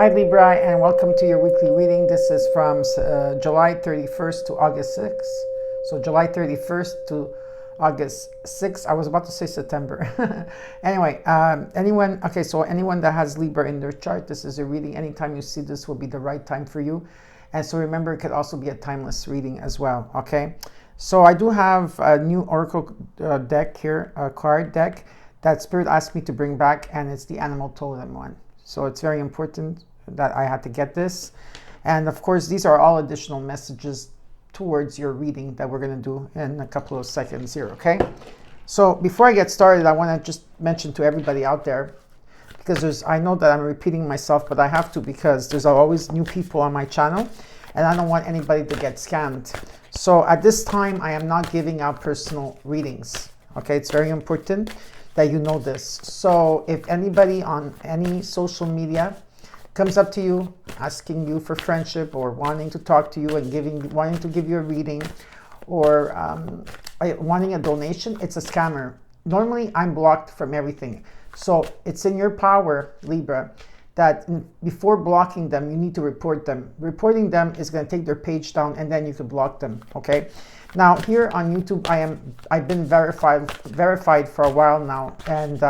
Hi Libra, and welcome to your weekly reading. This is from July 31st to August 6th. So July 31st to August 6th. I was about to say September. Anyway, anyone that has Libra in their chart, this is a reading. Anytime you see this will be the right time for you. And so remember, it could also be a timeless reading as well, okay? So I do have a new Oracle deck here, a card deck that Spirit asked me to bring back, and it's the Animal Totem one. So it's very important that I had to get this. And of course, these are all additional messages towards your reading that we're going to do in a couple of seconds here, okay? So before I get started, I want to just mention to everybody out there, because I know that I'm repeating myself, but I have to because there's always new people on my channel, and I don't want anybody to get scammed. So at this time, I am not giving out personal readings, okay? It's very important that you know this. So if anybody on any social media comes up to you asking you for friendship or wanting to talk to you and wanting to give you a reading or wanting a donation, it's a scammer. Normally I'm blocked from everything. So it's in your power, Libra, that before blocking them, you need to report them. Reporting them is going to take their page down, and then you can block them, okay? Now here on YouTube, I've been verified for a while now, and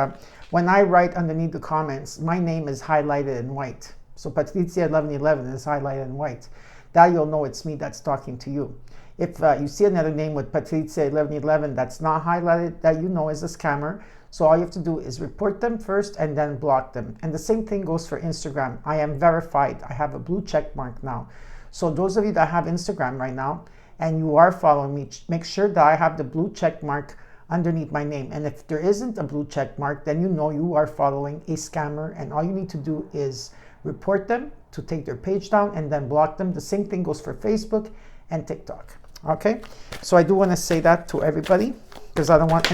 when I write underneath the comments, my name is highlighted in white. So Patrizia 1111 is highlighted in white. That you'll know it's me that's talking to you. If you see another name with Patrizia 1111 that's not highlighted, that you know is a scammer. So all you have to do is report them first and then block them. And the same thing goes for Instagram. I am verified. I have a blue check mark now. So those of you that have Instagram right now and you are following me, make sure that I have the blue check mark underneath my name. And if there isn't a blue check mark, then you know you are following a scammer, and all you need to do is report them to take their page down and then block them. The same thing goes for Facebook and TikTok. Okay, so I do want to say that to everybody because I don't want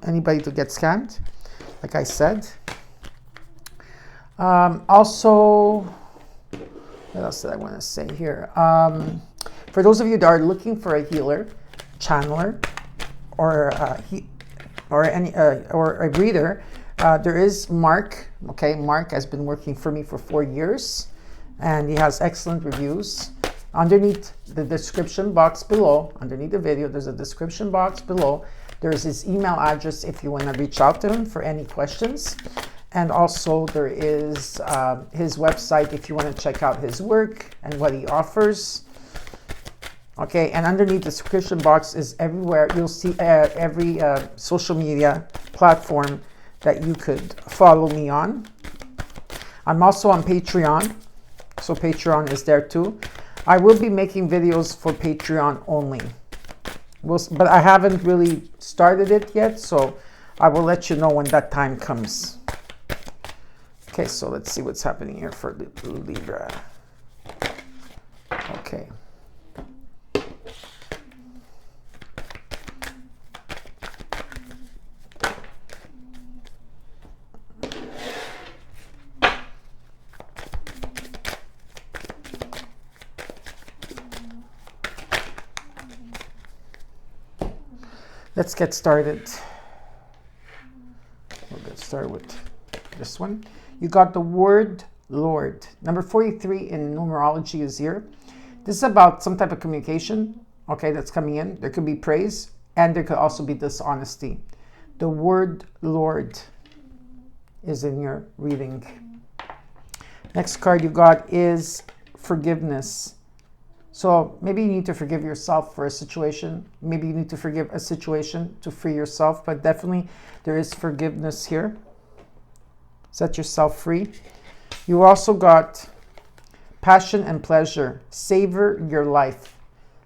anybody to get scammed, like I said. Also, what else did I want to say here? For those of you that are looking for a healer, channeler, or a reader, there is Mark. Okay, Mark has been working for me for 4 years, and he has excellent reviews. Underneath the description box below, underneath the video, there's a description box below. There's his email address if you want to reach out to him for any questions. And also there is his website if you want to check out his work and what he offers. Okay, and underneath the description box is everywhere. You'll see every social media platform that you could follow me on. I'm also on Patreon, so Patreon is there too. I will be making videos for Patreon only, but I haven't really started it yet, so I will let you know when that time comes. Okay, so let's see what's happening here for Libra. Okay. Let's get started. We'll get started with this one. You got the word Lord. Number 43 in numerology is here. This is about some type of communication, okay, that's coming in. There could be praise, and there could also be dishonesty. The word Lord is in your reading. Next card you got is forgiveness. So maybe you need to forgive yourself for a situation. Maybe you need to forgive a situation to free yourself, but definitely there is forgiveness here. Set yourself free. You also got passion and pleasure. Savor your life.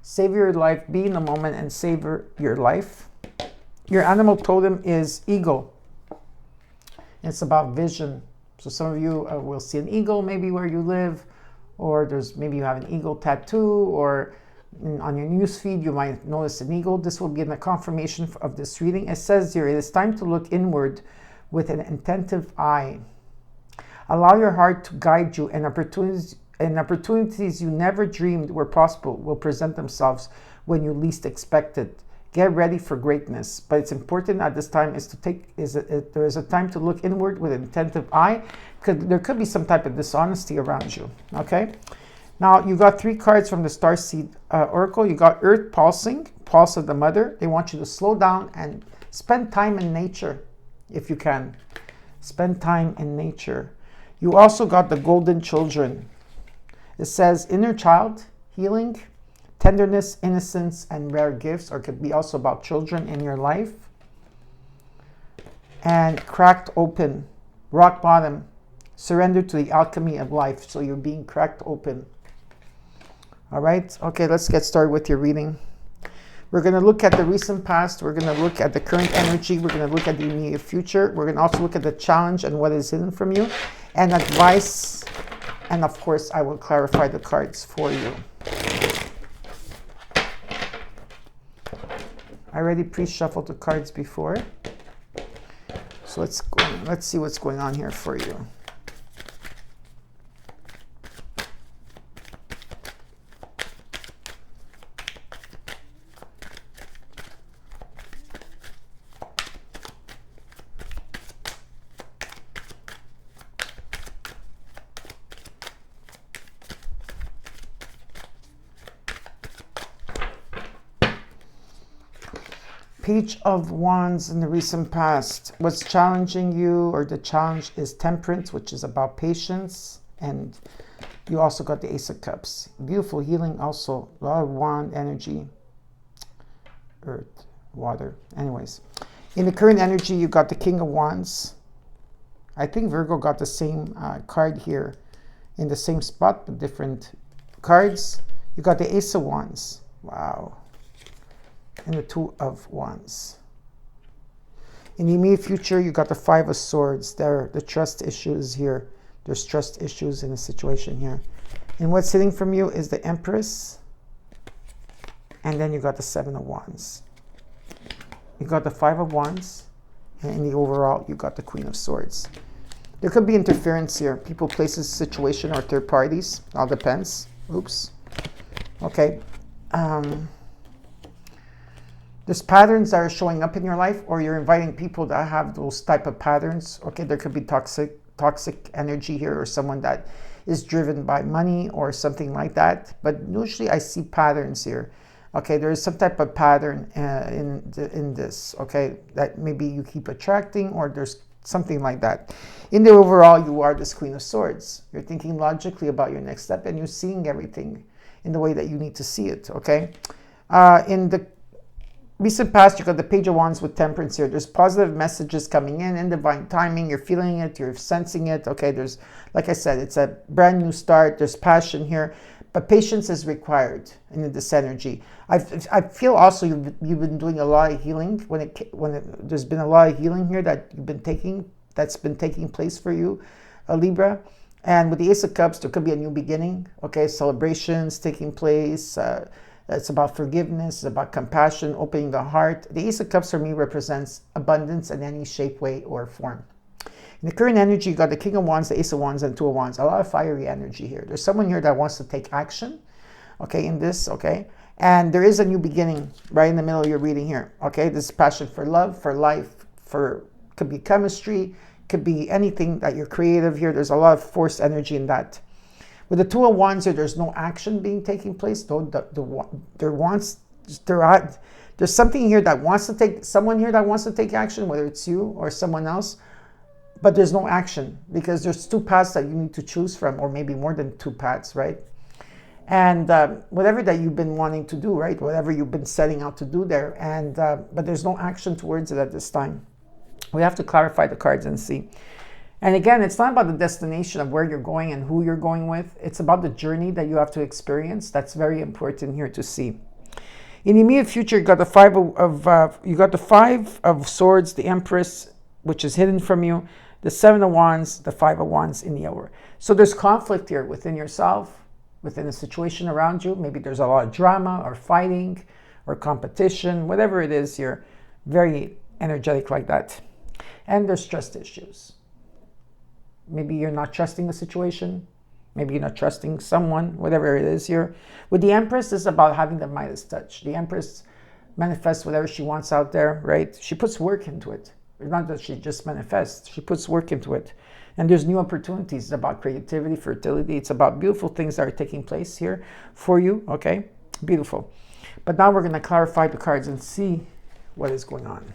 Savor your life. Be in the moment and savor your life. Your animal totem is eagle. It's about vision. So some of you will see an eagle maybe where you live, or maybe you have an eagle tattoo, or on your newsfeed you might notice an eagle. This will be in the confirmation of this reading. It says here, it is time to look inward with an attentive eye. Allow your heart to guide you, and opportunities you never dreamed were possible will present themselves when you least expect it. Get ready for greatness. But it's important at this time is to there is a time to look inward with an attentive eye, because there could be some type of dishonesty around you. Okay. Now you got 3 cards from the Starseed Oracle. You got Earth pulsing, pulse of the mother. They want you to slow down and spend time in nature if you can. Spend time in nature. You also got the Golden Children. It says inner child, healing, tenderness, innocence, and rare gifts, or it could be also about children in your life. And cracked open, rock bottom, surrender to the alchemy of life. So you're being cracked open. All right. Okay, let's get started with your reading. We're going to look at the recent past. We're going to look at the current energy. We're going to look at the immediate future. We're going to also look at the challenge and what is hidden from you, and advice. And of course, I will clarify the cards for you. I already pre-shuffled the cards before. So let's see what's going on here for you. Page of Wands in the recent past. What's challenging you, or the challenge, is Temperance, which is about patience. And you also got the Ace of Cups. Beautiful healing also. A lot of wand energy. Earth, water. Anyways. In the current energy, you got the King of Wands. I think Virgo got the same card here in the same spot, but different cards. You got the Ace of Wands. Wow. And the Two of Wands. In the immediate future, you got the Five of Swords. There are the trust issues here. There's trust issues in the situation here. And what's sitting from you is the Empress. And then you got the Seven of Wands. You got the Five of Wands. And in the overall, you got the Queen of Swords. There could be interference here. People, places, situation, or third parties. All depends. Oops. Okay. There's patterns that are showing up in your life, or you're inviting people that have those type of patterns. Okay, there could be toxic energy here, or someone that is driven by money or something like that. But usually I see patterns here. Okay, there is some type of pattern in this, okay, that maybe you keep attracting, or there's something like that. In the overall, you are this Queen of Swords. You're thinking logically about your next step, and you're seeing everything in the way that you need to see it, okay? In the recent past, you got the Page of Wands with Temperance here. There's positive messages coming in divine timing. You're feeling it, you're sensing it. Okay, there's, like I said, it's a brand new start. There's passion here, but patience is required in this energy. I feel also you've been doing a lot of healing there's been a lot of healing here that's been taking place for you, Libra. And with the Ace of Cups, there could be a new beginning. Okay, celebrations taking place. It's about forgiveness, it's about compassion, opening the heart. The Ace of Cups for me represents abundance in any shape, way, or form. In the current energy, you got the King of Wands, the Ace of Wands, and Two of Wands. A lot of fiery energy here. There's someone here that wants to take action, okay, in this, okay? And there is a new beginning right in the middle of your reading here, okay? This passion for love, for life, could be chemistry, could be anything that you're creative here. There's a lot of force energy in that. With the Two of Wands here, there's no action taking place. There's something here that wants to take, someone here that wants to take action, whether it's you or someone else, but there's no action because there's two paths that you need to choose from, or maybe more than two paths, right? And whatever that you've been wanting to do, right? Whatever you've been setting out to do there, and but there's no action towards it at this time. We have to clarify the cards and see. And again, it's not about the destination of where you're going and who you're going with. It's about the journey that you have to experience. That's very important here to see. In the immediate future, you got the Five of Swords, the Empress, which is hidden from you, the Seven of Wands, the Five of Wands in the hour. So there's conflict here within yourself, within the situation around you. Maybe there's a lot of drama or fighting or competition, whatever it is. You're very energetic like that. And there's trust issues. Maybe you're not trusting the situation. Maybe you're not trusting someone, whatever it is here. With the Empress, it's about having the Midas touch. The Empress manifest whatever she wants out there, right? She puts work into it. It's not that she just manifests, she puts work into it. And there's new opportunities. It's about creativity, fertility. It's about beautiful things that are taking place here for you, okay? Beautiful. But now we're going to clarify the cards and see what is going on.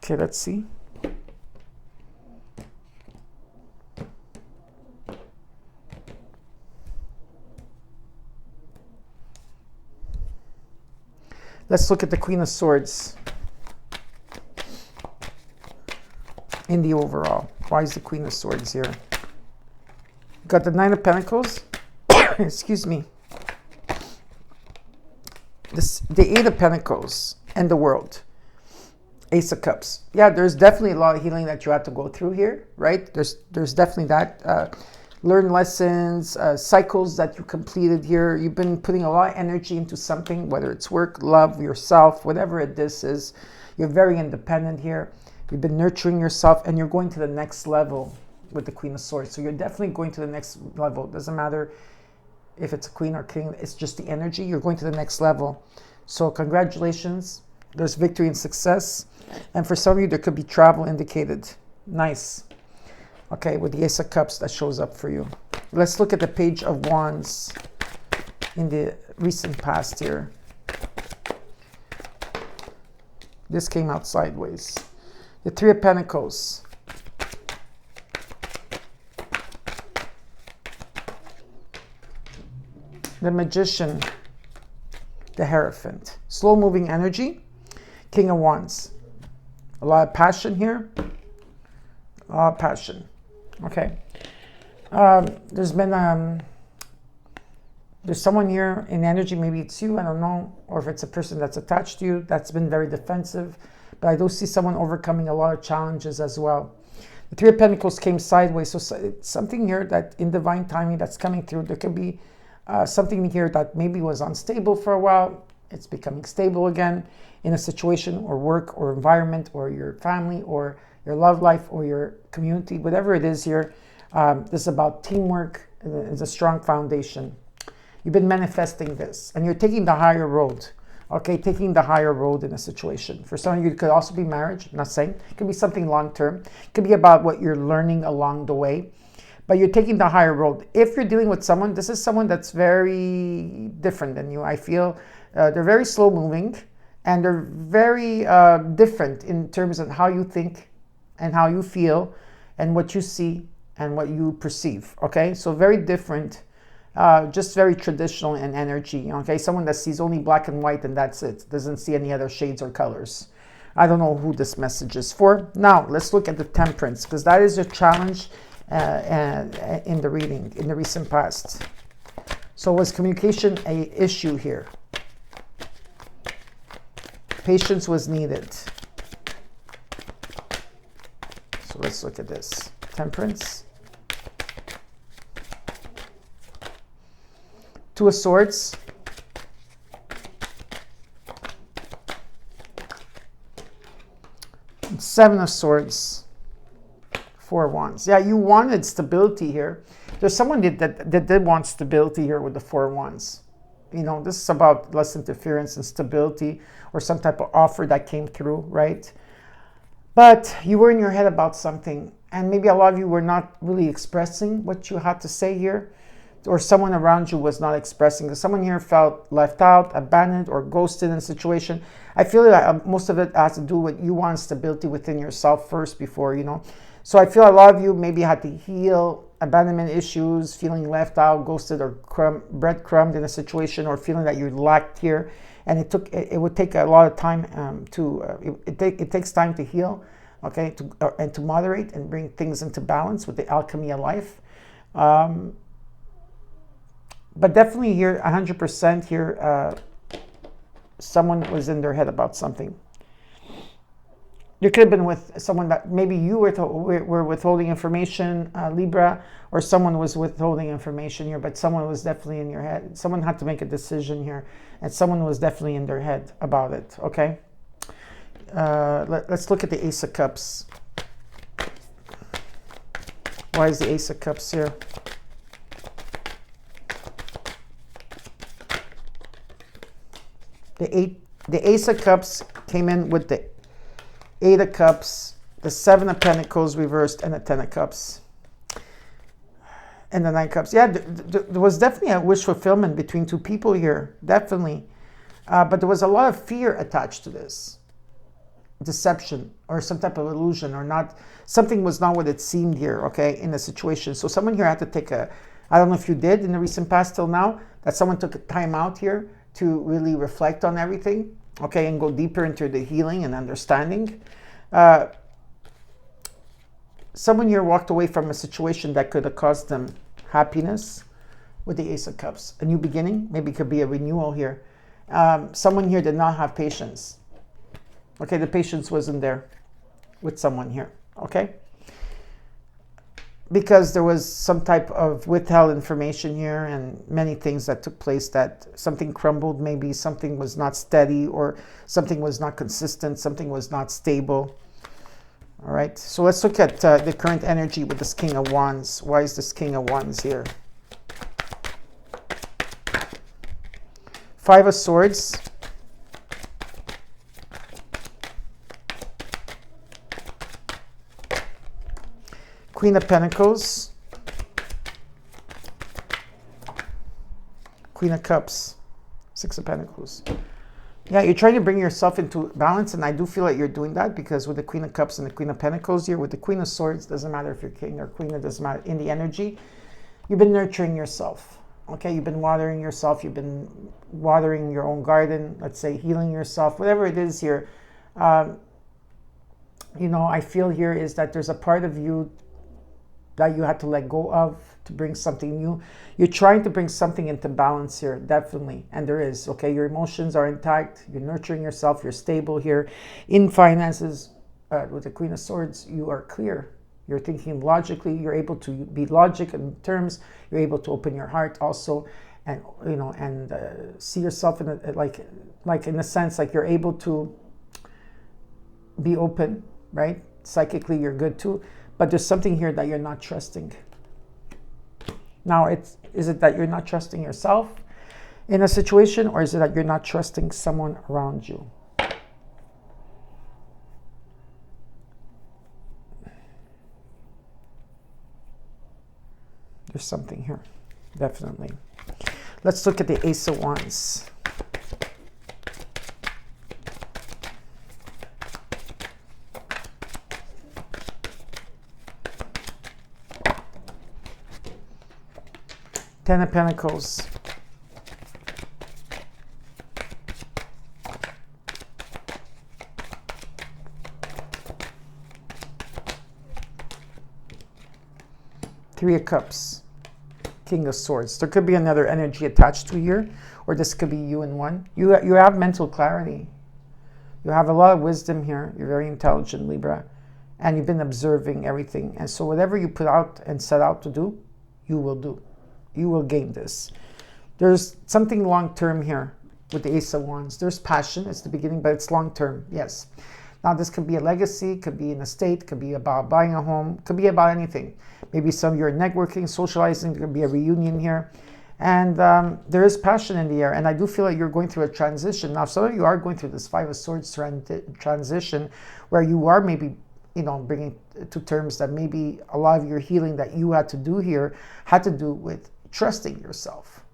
Okay, let's see. Let's look at the Queen of Swords in the overall. Why is the Queen of Swords here? Got the Nine of Pentacles. Excuse me. The Eight of Pentacles and the World. Ace of Cups. Yeah, there's definitely a lot of healing that you have to go through here, right? There's definitely that. Learn lessons, cycles that you completed here. You've been putting a lot of energy into something, whether it's work, love, yourself, whatever it is. You're very independent here. You've been nurturing yourself, and you're going to the next level with the Queen of Swords. So you're definitely going to the next level. It doesn't matter if it's a queen or king. It's just the energy. You're going to the next level. So congratulations. There's victory and success. And for some of you, there could be travel indicated. Nice. Okay, with the Ace of Cups, that shows up for you. Let's look at the Page of Wands in the recent past here. This came out sideways. The Three of Pentacles. The Magician. The Hierophant. Slow-moving energy. King of Wands. A lot of passion here. A lot of passion. Okay. There's someone here in energy. Maybe it's you. I don't know. Or if it's a person that's attached to you that's been very defensive. But I do see someone overcoming a lot of challenges as well. The Three of Pentacles came sideways. So it's something here that in divine timing that's coming through. There could be something here that maybe was unstable for a while. It's becoming stable again in a situation or work or environment or your family or your love life or your community, whatever it is here. This is about teamwork. It's a strong foundation. You've been manifesting this and you're taking the higher road. Okay, taking the higher road in a situation. For some of you, it could also be marriage. I'm not saying. It could be something long-term. It could be about what you're learning along the way. But you're taking the higher road. If you're dealing with someone, this is someone that's very different than you. I feel they're very slow-moving and they're very different in terms of how you think and how you feel and what you see and what you perceive. Okay, so very different. Just very traditional in energy, okay? Someone that sees only black and white and that's it. Doesn't see any other shades or colors. I don't know who this message is for. Now, let's look at the Temperance, because that is a challenge in the reading, in the recent past. So was communication an issue here? Patience was needed. So let's look at this. Temperance. Two of Swords. Seven of Swords. Four of Wands. Yeah, you wanted stability here. There's someone that did want stability here with the Four of Wands. You know, this is about less interference and stability or some type of offer that came through, right? But you were in your head about something, and maybe a lot of you were not really expressing what you had to say here, or someone around you was not expressing. Someone here felt left out, abandoned, or ghosted in a situation. I feel like most of it has to do with you want stability within yourself first before, you know. So I feel a lot of you maybe had to heal abandonment issues, feeling left out, ghosted, or breadcrumbed in a situation, or feeling that you lacked here. And it would take a lot of time it takes time to heal, okay, and to moderate and bring things into balance with the alchemy of life. But definitely here, 100% here, someone was in their head about something. You could have been with someone that maybe you were withholding information, Libra, or someone was withholding information here, but someone was definitely in your head. Someone had to make a decision here, and someone was definitely in their head about it, okay? Let's look at the Ace of Cups. Why is the Ace of Cups here? The Ace of Cups came in with the Eight of Cups, the Seven of Pentacles reversed, and the Ten of Cups. And the Nine of Cups. Yeah, there was definitely a wish fulfillment between two people here. Definitely. But there was a lot of fear attached to this. Deception or some type of illusion, or not. Something was not what it seemed here, okay, in the situation. So someone here had to take a, I don't know if you did in the recent past till now, that someone took a time out here to really reflect on everything, okay, and go deeper into the healing and understanding. Someone here walked away from a situation that could have caused them happiness with the Ace of Cups. A new beginning, maybe it could be a renewal here. Someone here did not have patience. Okay, the patience wasn't there with someone here, okay? Because there was some type of withheld information here and many things that took place, that something crumbled, maybe something was not steady, or something was not consistent, something was not stable. All right, so let's look at the current energy with this King of Wands. Why is this King of Wands here? Five of Swords. Queen of Pentacles. Queen of Cups. Six of Pentacles. Yeah, you're trying to bring yourself into balance, and I do feel like you're doing that, because with the Queen of Cups and the Queen of Pentacles here, with the Queen of Swords, doesn't matter if you're king or queen, it doesn't matter. In the energy, you've been nurturing yourself, okay? You've been watering yourself, you've been watering your own garden, let's say healing yourself, whatever it is here. You know, I feel here is that there's a part of you that you had to let go of to bring something new. You're trying to bring something into balance here, definitely. And there is, okay? Your emotions are intact. You're nurturing yourself. You're stable here. In finances, with the Queen of Swords, you are clear. You're thinking logically. You're able to be logic in terms. You're able to open your heart also, and, you know, and see yourself in a, like in a sense, like you're able to be open, right? Psychically, you're good too. But there's something here that you're not trusting. Now, is it that you're not trusting yourself in a situation, or is it that you're not trusting someone around you? There's something here, definitely. Let's look at the Ace of Wands. Ten of Pentacles. Three of Cups. King of Swords. There could be another energy attached to here, or this could be you in one. You have mental clarity. You have a lot of wisdom here. You're very intelligent, Libra, and you've been observing everything. And so whatever you put out and set out to do, you will do. You will gain this. There's something long-term here with the Ace of Wands. There's passion. It's the beginning, but it's long-term. Yes. Now, this could be a legacy, could be an estate, could be about buying a home, could be about anything. Maybe some of your networking, socializing, there could be a reunion here. And there is passion in the air. And I do feel like you're going through a transition. Now, some of you are going through this Five of Swords transition, where you are maybe, you know, bringing to terms that maybe a lot of your healing that you had to do here had to do with trusting yourself,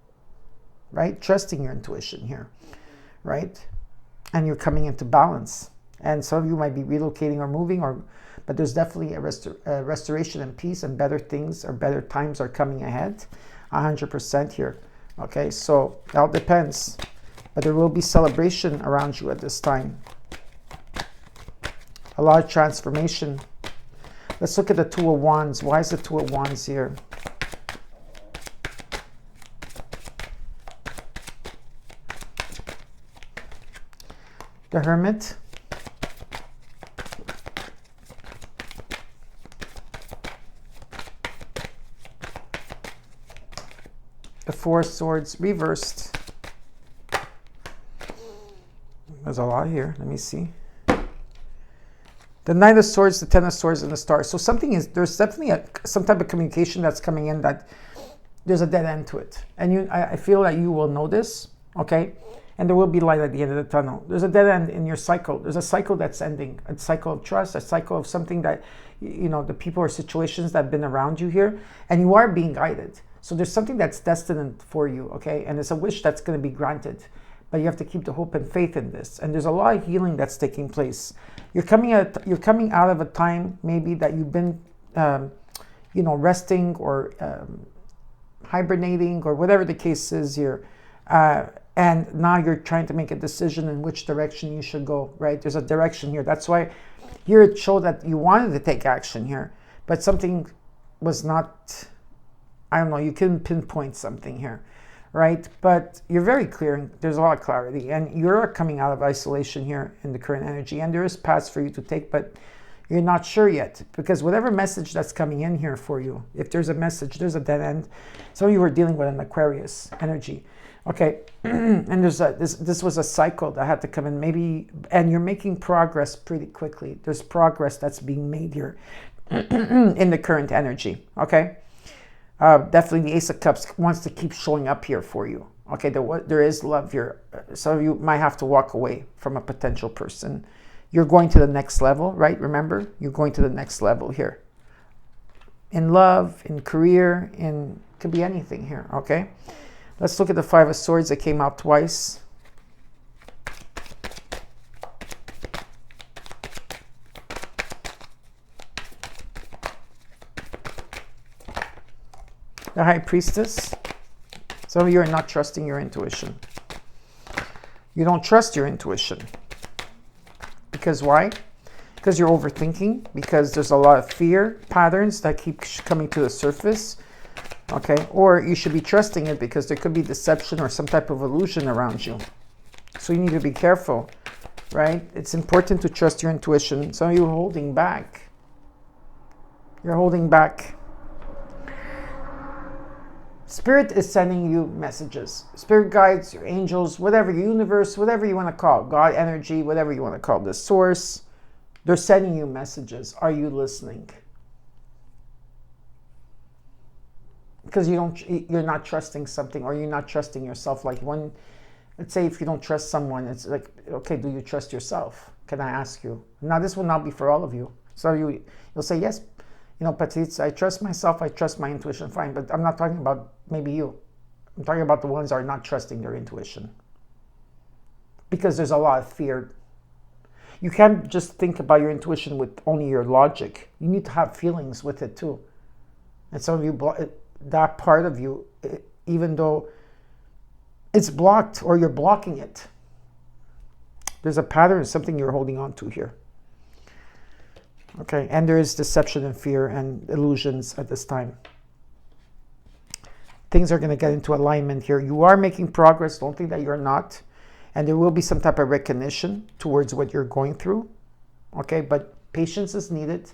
right? Trusting your intuition here, right? And you're coming into balance. And some of you might be relocating or moving, but there's definitely a restoration and peace, and better things or better times are coming ahead, 100% here. Okay, so it all depends. But there will be celebration around you at this time. A lot of transformation. Let's look at the Two of Wands. Why is the Two of Wands here? The Hermit. The Four of Swords reversed. There's a lot here. Let me see. The Knight of Swords, the Ten of Swords, and the Star. So there's definitely some type of communication that's coming in that there's a dead end to it. And I feel that you will know this, okay? And there will be light at the end of the tunnel. There's a dead end in your cycle. There's a cycle that's ending, a cycle of trust, a cycle of something that, the people or situations that have been around you here, and you are being guided. So there's something that's destined for you, okay? And it's a wish that's going to be granted. But you have to keep the hope and faith in this. And there's a lot of healing that's taking place. You're coming out of a time maybe that you've been, resting or hibernating or whatever the case is here. And now you're trying to make a decision in which direction you should go, right? There's a direction here. That's why here it showed that you wanted to take action here, but something was not, I don't know, you couldn't pinpoint something here. Right? But you're very clear. There's a lot of clarity. And you're coming out of isolation here in the current energy. And there is paths for you to take, but you're not sure yet. Because whatever message that's coming in here for you, if there's a message, there's a dead end. Some of you were dealing with an Aquarius energy. Okay. And there's this was a cycle that had to come in maybe, and you're making progress pretty quickly. There's progress that's being made here in the current energy. Okay. Definitely the Ace of Cups wants to keep showing up here for you. Okay, there is love here. Some of you might have to walk away from a potential person. You're going to the next level, right? Remember, you're going to the next level here. In love, in career, could be anything here, okay? Let's look at the Five of Swords that came out twice. The High Priestess. Some of you are not trusting your intuition. You don't trust your intuition. Because why? Because you're overthinking. Because there's a lot of fear patterns that keep coming to the surface. Okay? Or you should be trusting it because there could be deception or some type of illusion around you. So you need to be careful. Right? It's important to trust your intuition. Some of you are holding back. You're holding back. Spirit is sending you messages. Spirit guides, your angels, whatever, your universe, whatever you want to call it, God, energy, whatever you want to call it, the source, they're sending you messages. Are you listening? Because you're not trusting something, or you're not trusting yourself. Like let's say if you don't trust someone, it's like, okay, do you trust yourself? Can I ask you? Now this will not be for all of you. So you'll say, yes, Patrizia, I trust myself, I trust my intuition, fine. But I'm not talking about maybe you. I'm talking about the ones that are not trusting their intuition. Because there's a lot of fear. You can't just think about your intuition with only your logic. You need to have feelings with it too. And some of you, that part of you, even though it's blocked or you're blocking it, there's a pattern, something you're holding on to here. Okay, and there is deception and fear and illusions at this time. Things are going to get into alignment here. You are making progress. Don't think that you're not. And there will be some type of recognition towards what you're going through. Okay, but patience is needed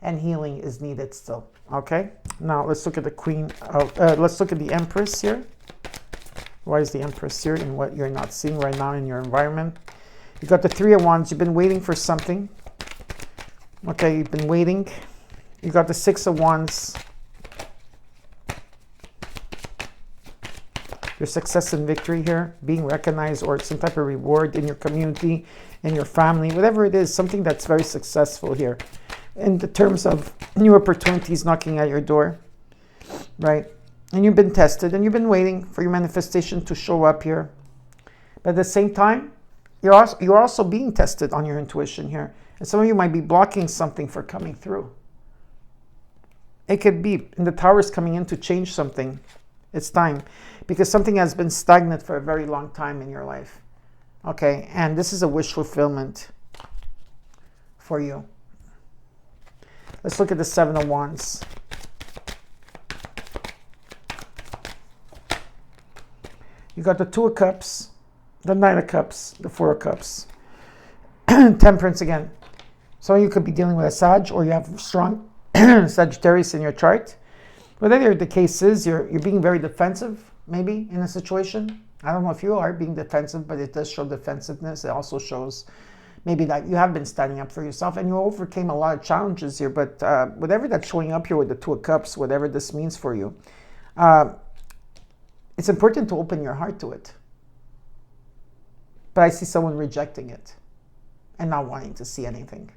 and healing is needed still. Okay, now let's look at the Queen of, let's look at the Empress here. Why is the Empress here in what you're not seeing right now in your environment? You got the Three of Wands. You've been waiting for something. Okay, you've been waiting. You got the Six of Wands. Your success and victory here, being recognized or some type of reward in your community, in your family, whatever it is, something that's very successful here. In the terms of new opportunities knocking at your door, right? And you've been tested and you've been waiting for your manifestation to show up here. But at the same time, you're also being tested on your intuition here. And some of you might be blocking something for coming through. It could be, and the Tower is coming in to change something. It's time. Because something has been stagnant for a very long time in your life. Okay, and this is a wish fulfillment for you. Let's look at the Seven of Wands. You got the Two of Cups, the Knight of Cups, the Four of Cups. Temperance again. So you could be dealing with a Sag, or you have strong Sagittarius in your chart. Whatever the case is, you're being very defensive, maybe, in a situation. I don't know if you are being defensive, but it does show defensiveness. It also shows maybe that you have been standing up for yourself and you overcame a lot of challenges here. But whatever that's showing up here with the Two of Cups, whatever this means for you, it's important to open your heart to it. But I see someone rejecting it and not wanting to see anything.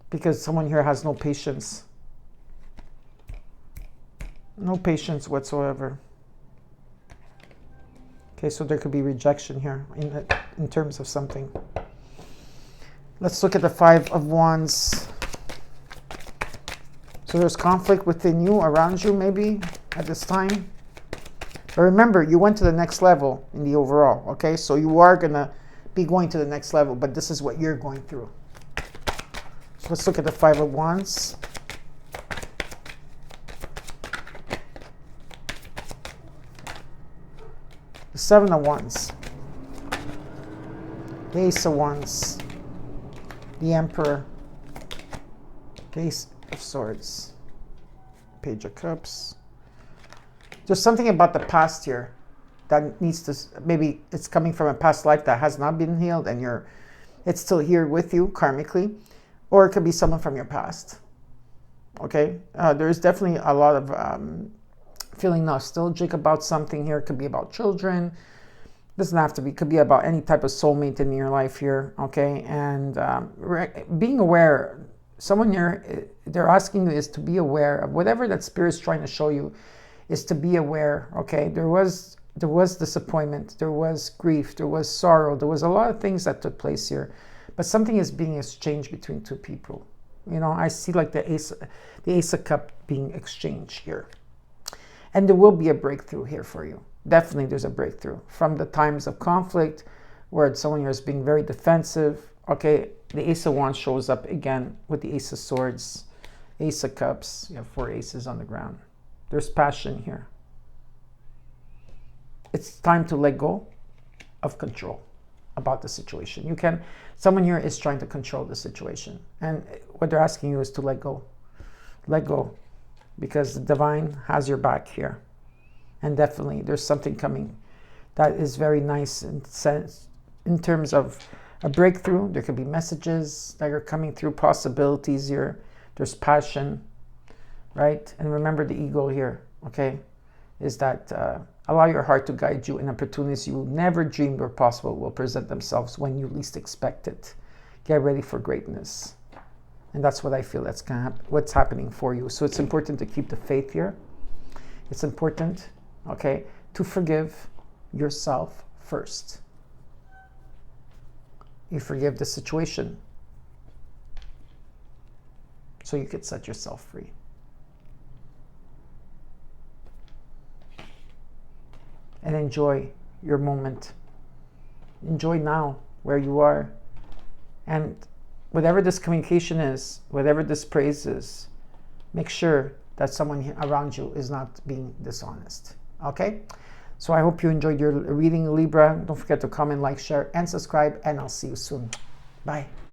Because someone here has no patience. No patience whatsoever. Okay, so there could be rejection here in terms of something. Let's look at the Five of Wands. So there's conflict within you, around you maybe, at this time. But remember, you went to the next level in the overall, okay? So you are going to be going to the next level, but this is what you're going through. So let's look at the Five of Wands. The Seven of Wands. The Ace of Wands. The Emperor. The Ace of Swords. Page of Cups. There's something about the past here that needs to, maybe it's coming from a past life that has not been healed and it's still here with you karmically, or it could be someone from your past. Okay, there's definitely a lot of feeling nostalgic about something here. It could be about children. Doesn't have to be. Could be about any type of soulmate in your life here. Okay, and being aware. Someone here, they're asking you is to be aware of whatever that spirit's trying to show you. Is to be aware. Okay, there was disappointment, there was grief, there was sorrow, there was a lot of things that took place here, but something is being exchanged between two people. You know, I see like the Ace of Cups being exchanged here, and there will be a breakthrough here for you. Definitely, there's a breakthrough from the times of conflict, where someone here is being very defensive. Okay, the Ace of Wands shows up again with the Ace of Swords, Ace of Cups. You have 4 aces on the ground. There's passion here. It's time to let go of control about the situation. Someone here is trying to control the situation. And what they're asking you is to let go. Let go. Because the divine has your back here. And definitely there's something coming that is very nice in terms of a breakthrough. There could be messages that are coming through, possibilities here. There's passion. Right? And remember the ego here, okay, is that allow your heart to guide you, and opportunities you never dreamed were possible will present themselves when you least expect it. Get ready for greatness. And that's what I feel that's what's happening for you. So it's important to keep the faith here. It's important, okay, to forgive yourself first. You forgive the situation so you could set yourself free. And enjoy your moment. Enjoy now where you are. And whatever this communication is, whatever this praise is, make sure that someone around you is not being dishonest. Okay? So I hope you enjoyed your reading, Libra. Don't forget to comment, like, share, and subscribe. And I'll see you soon. Bye.